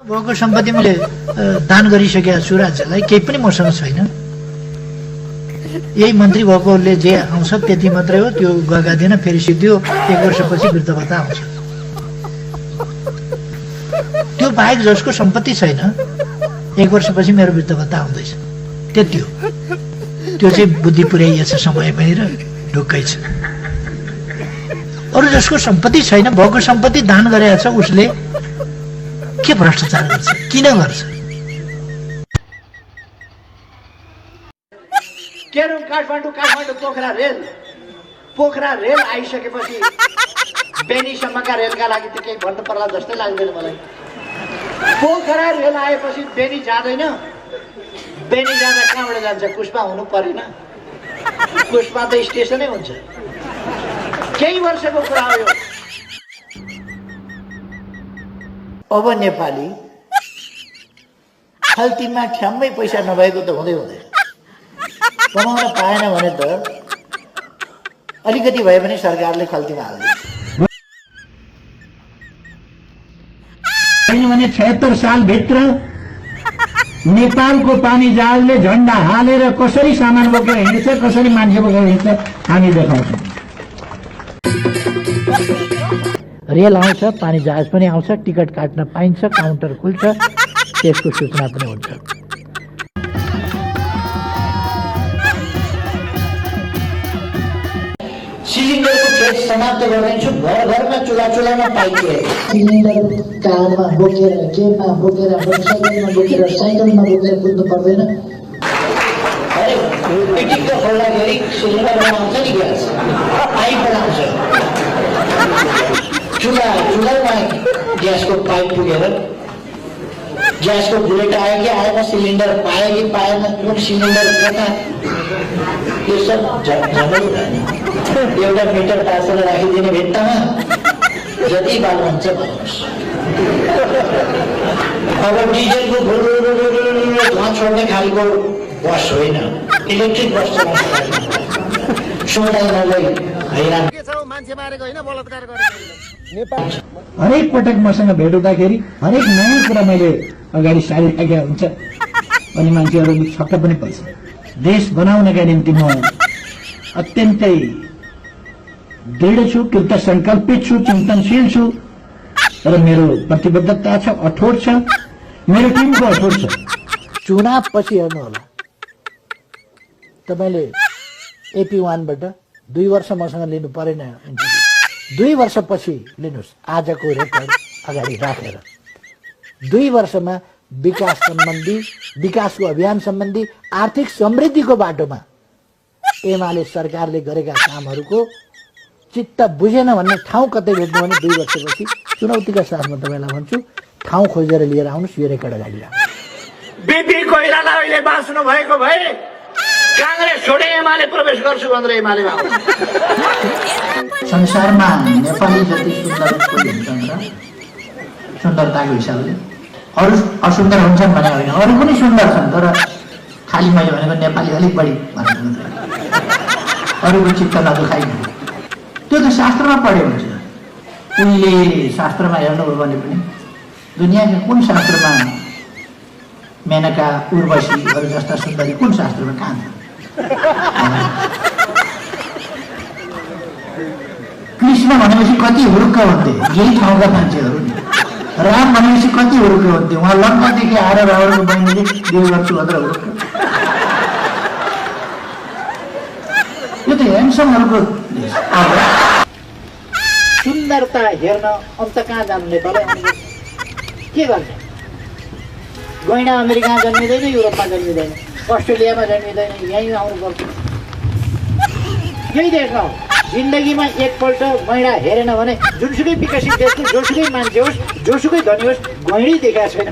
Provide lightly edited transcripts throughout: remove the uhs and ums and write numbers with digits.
भएको सम्पत्ति मैले दान गरिसकेका छु राज्यलाई, केही पनि मसँग छैन। यही मन्त्री भएकोले जे आउँछ त्यति मात्रै हो, त्यो गएका दिन फेरि सिद्धि 1 वर्षपछि वृद्ध भत्ता आउँछ। त्यो बाहेक जसको सम्पत्ति छैन 1 वर्षपछि मेरो वृद्ध भत्ता आउँदैछ, त्यति हो। त्यो चाहिँ बुद्धि पुर्याइएछ समयमै र ढुक्कै छ। अरू जसको सम्पत्ति छैन, भएको सम्पत्ति दान गरेको छ, उसले के भ्रष्टाचार गर्छ, किन गर्छ? केरम काठमाडौँ पोखरा रेल आइसकेपछि बेनीसम्मका रेलका लागि त केही भन्नु पर्ला जस्तै लाग्दैन मलाई। पोखरा रेल आएपछि बेनी जाँदैन, बेनी जाँदा कहाँबाट जान्छ? कुस्मा हुनु परेन? कुस्मा त स्टेसनै हुन्छ। केही वर्षको कुरा हो यो। अब नेपाली खल्तीमा ठ्याम्मै पैसा नभएको त हुँदै हुँदैन। कमाउन पाएन भने त अलिकति भए पनि सरकारले खल्तीमा हाल्दिन्छ। भने 76 सालभित्र नेपालको पानी जहाजले झण्डा हालेर कसरी सामान बोकेर हिँड्छ, कसरी मान्छे बोकेर हिँड्छ, हामी देखाउँछौँ। रेल आउँछ, पानी जहाज पनि आउँछ, टिकट काट्न पाइन्छ, काउन्टर खुल्छ, त्यसको सूचना पनि हुन्छ। सिलिन्डरको खेत समाप्त गरिदिन्छु। घरमा चुलामा पाइप सिलिन्डर कारमा बोकेर, केमा बोकेर, मोटरसाइकलमा बोकेर, साइकलमा बोकेर कुद्नु पर्दैन। अरे पिटिक्क खोल्दाखेरि सिलिन्डरमा आउँछ नि ग्यास, पाइपबाट आउँछ। चुलामा ग्यासको पाइप पुगेर ग्यासको बुलेट आयो कि आएन, सिलिन्डर पायो कि पाएन, कुन सिलिन्डर कता, यो सब झमेला। एउटा मिटर टाँसेर राखिदिने भित्तामा जति बाल हुन्छ भन्नुहोस्। अब डिजलको धुवा छोड्ने खालको बस होइन, इलेक्ट्रिक बस चलाउँछ। सोधाइ नगई हैरान। हरेक पटक मसँग भेट हुँदाखेरि हरेक नयाँ कुरा मैले अगाडि सारिराखेका हुन्छ अनि मान्छेहरू छक्क पनि पर्छ। देश बनाउनका निम्ति म अत्यन्तै दृढ छु, कृत संकल्पित छु, चिन्तनशील छु र मेरो प्रतिबद्धता छ, अठोट छ, मेरो टिमको अठोट छ। चुनाव पछि हेर्नु होला, तपाईँले AP1बाट 2 वर्ष मसँग लिनु परेन इन्टरभ्यू, 2 वर्षपछि लिनुहोस्। आजको रेकर्ड अगाडि राखेर 2 वर्षमा विकास सम्बन्धी, विकासको अभियान सम्बन्धी, आर्थिक समृद्धिको बाटोमा एमाले सरकारले गरेका कामहरूको चित्त बुझेन भन्ने ठाउँ कतै भेट्नु भने 2 वर्षपछि चुनौतीका साथमा तपाईँलाई भन्छु, ठाउँ खोजेर लिएर आउनुहोस्। यो रेकर्ड अगाडि राख्नुहोस्। बिपी कोइराला अहिले बाँच्नु भएको भए काङ्ग्रेस छोडे एमाले प्रवेश गर्छु भनेर एमालेमा आउँछ। संसारमा नेपाली जति सुन्दर कोही हुन्छन् र सुन्दरताको हिसाबले, अरू असुन्दर हुन्छन् भने होइन, अरू पनि सुन्दर छन्, तर खालि मैले भनेको नेपाली अलिक बढी भनेको अरूको चित्त नदुखाइदिनु। त्यो त शास्त्रमा पढ्यो हुन्छ। उनले शास्त्रमा हेर्नुभयो भने पनि दुनियाँको कुन शास्त्रमा मेनका, उर्वशीहरू जस्ता सुन्दरी कुन शास्त्रमा कहाँ छ? कृष्ण भनेपछि कति हुरुक्क हुन्थे यही ठाउँका मान्छेहरू नि। राम भनेपछि कति हुरुक्क हुन्थे, उहाँ लङ्कादेखि आएर रावणको बहिनीले देव गर्छु भनेर हुरुक्क। यो त ह्यान्डसमहरूको सुन्दरता हेर्न अन्त कहाँ जानु? नेपालै के गर्छ? गैँडा अमेरिकामा जन्मिँदैन, युरोपमा जन्मिँदैन, अस्ट्रेलियामा जन्मिँदैन, यहीँ आउनुपर्छ। यही देश हो। जिन्दगीमा एकपल्ट गैँडा हेरेन भने जुनसुकै विकसित देशको जोसुकै मान्छे होस्, जोसुकै धनी होस्, गैँडै देखाएको छैन।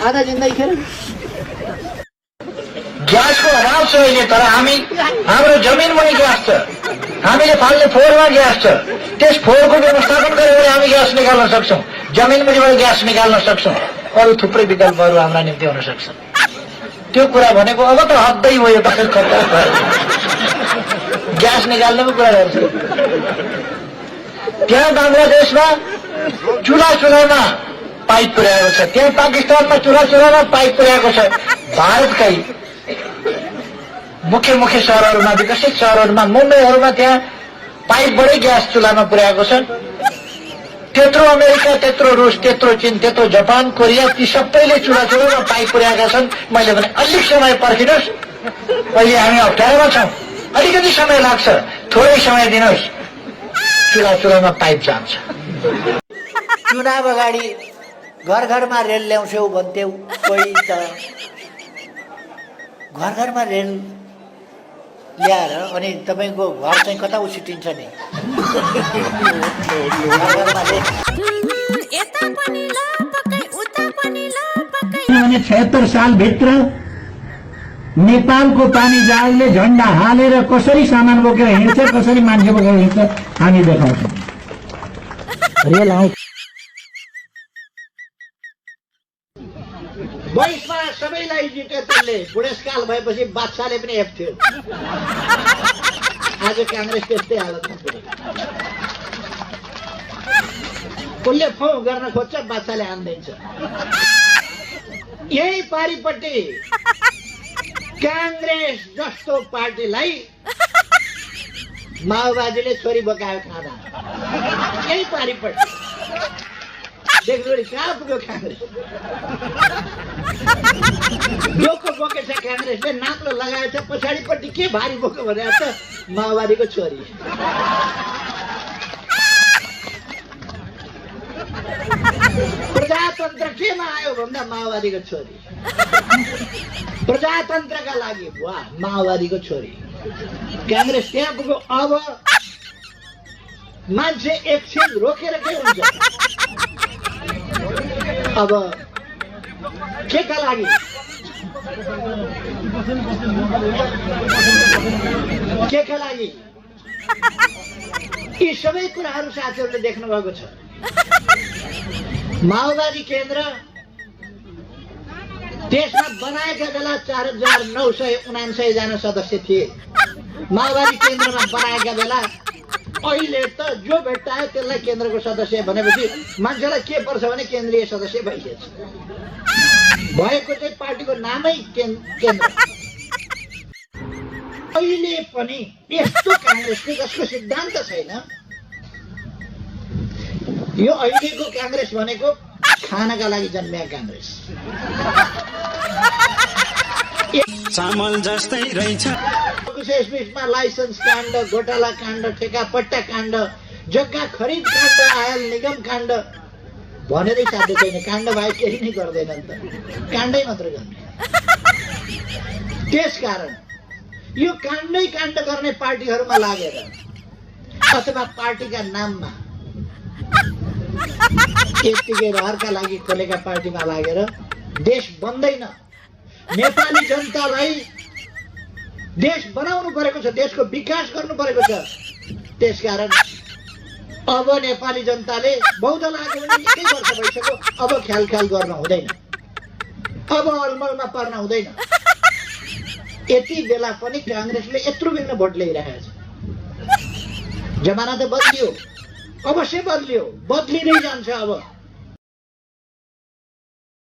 आधा जिन्दगी खेर। ग्यासको अभाव छ अहिले, तर हाम्रो जमिनमा ग्यास छ, हामीले फाल्ने फोहोरमा ग्यास छ। त्यस फोहोरको व्यवस्थापन गऱ्यो भने हामी ग्यास निकाल्न सक्छौँ, जमिनबाट ग्यास निकाल्न सक्छौँ। अरू थुप्रै विकल्पहरू हाम्रा निम्ति हुन सक्छ। त्यो कुरा भनेको अब त हद्दै भयो, ग्यास निकाल्ने पो कुरा गर्छ। त्यहाँ बङ्गलादेशमा चुलामा पाइप पुर्याएको छ। त्यहाँ पाकिस्तानमा चुरामा पाइप पुर्याएको छ। भारतकै मुख्य मुख्य सहरहरूमा, विकसित सहरहरूमा, मुम्बईहरूमा त्यहाँ पाइपबाटै ग्यास चुलामा पुर्याएको छ। त्यत्रो अमेरिका, त्यत्रो रुस, त्यत्रो चीन, त्यत्रो जापान, कोरिया, ती सबैले चुलामा पाइप पुर्याएका छन्। मैले भने अलिक समय पर्खिनुहोस्, अहिले हामी अप्ठ्यारोमा छौँ, अलिकति समय लाग्छ, थोरै समय दिनुहोस्, चुलामा पाइप जान्छ। चुनाव अगाडि घर घरमा रेल ल्याउँछौ भन्थ्यौ, कोही त घर घरमा रेल ल्याएर अनि तपाईँको घर चाहिँ कता उछिटिन्छ नि। किनभने 76 सालभित्र नेपालको पानी जहाजले झण्डा हालेर कसरी सामान बोकेर हिँड्छ, कसरी मान्छे बोकेर हिँड्छ हामी देखाउँछौँ। रेल आउँछ। 22मा सबैलाई जित्यो त्यसले। बुढेसकाल भएपछि बादशाहले पनि हेप्थ्यो। आज काङ्ग्रेस त्यस्तै हालतमा पुग्यो। कसले फौ गर्न खोज्छ, बादशाहले हान्दैछ। यही पारिपट्टि काङ्ग्रेस जस्तो पार्टीलाई माओवादीले छोरी बोकायो खाँदा। यही पारिपट्टि देख्दै कहाँ पुग्यो काङ्ग्रेस। लोको बोकेछ काङ्ग्रेसले, नाप्लो लगाएछ, पछाडिपट्टि के भारी बोक्यो भनेर त माओवादीको छोरी। प्रजातन्त्र केमा आयो भन्दा माओवादीको छोरी। प्रजातन्त्रका लागि वाह माओवादीको छोरी। काङ्ग्रेस त्यहाँ पुग्यो। अब मान्छे एकछिन रोकेर के हुन्छ, अब केका लागि यी सबै कुराहरू साथीहरूले देख्नु भएको छ। माओवादी केन्द्र देशमा बनाएका बेला 4999 जना सदस्य थिए। माओवादी केन्द्रमा बनाएका बेला अहिले त जो भेट्टायो त्यसलाई केन्द्रको सदस्य भनेपछि मान्छेलाई के पर्छ भने केन्द्रीय सदस्य भइसकेछ। भएको चाहिँ पार्टीको नामै केन्द्र। अहिले पनि यस्तो काङ्ग्रेसले जसको सिद्धान्त छैन। यो अहिलेको काङ्ग्रेस भनेको खानका लागि जन्मिया काङ्ग्रेस। चामल जस्तै रहेछ। यसमा लाइसेन्स काण्ड, घोटाला काण्ड, ठेकापट्टा काण्ड, जग्गा खरिद काण्ड, आयल निगम काण्ड भनेरै साध्य छैन। काण्ड बाहेक केही नै गर्दैनन् त, काण्डै मात्र गर्ने। त्यसकारण यो काण्डै काण्ड गर्ने पार्टीहरूमा लागेर अथवा पार्टीका नाममा यत्तिकै रहरका लागि खोलेका पार्टीमा लागेर देश बन्दैन। नेपाली जनतालाई देश बनाउनु परेको छ, देशको विकास गर्नु परेको छ। त्यसकारण अब नेपाली जनताले बौद्ध लाग्यो भने निकै वर्ष भइसक्यो, अब ख्याल गर्न हुँदैन, अब अलमलमा पर्न हुँदैन। यति बेला पनि काङ्ग्रेसले यत्रो बिघ्न भोट ल्याइरहेको छ। जमाना त बदलियो, अवश्य बदलियो, बदलिँदै जान्छ। अब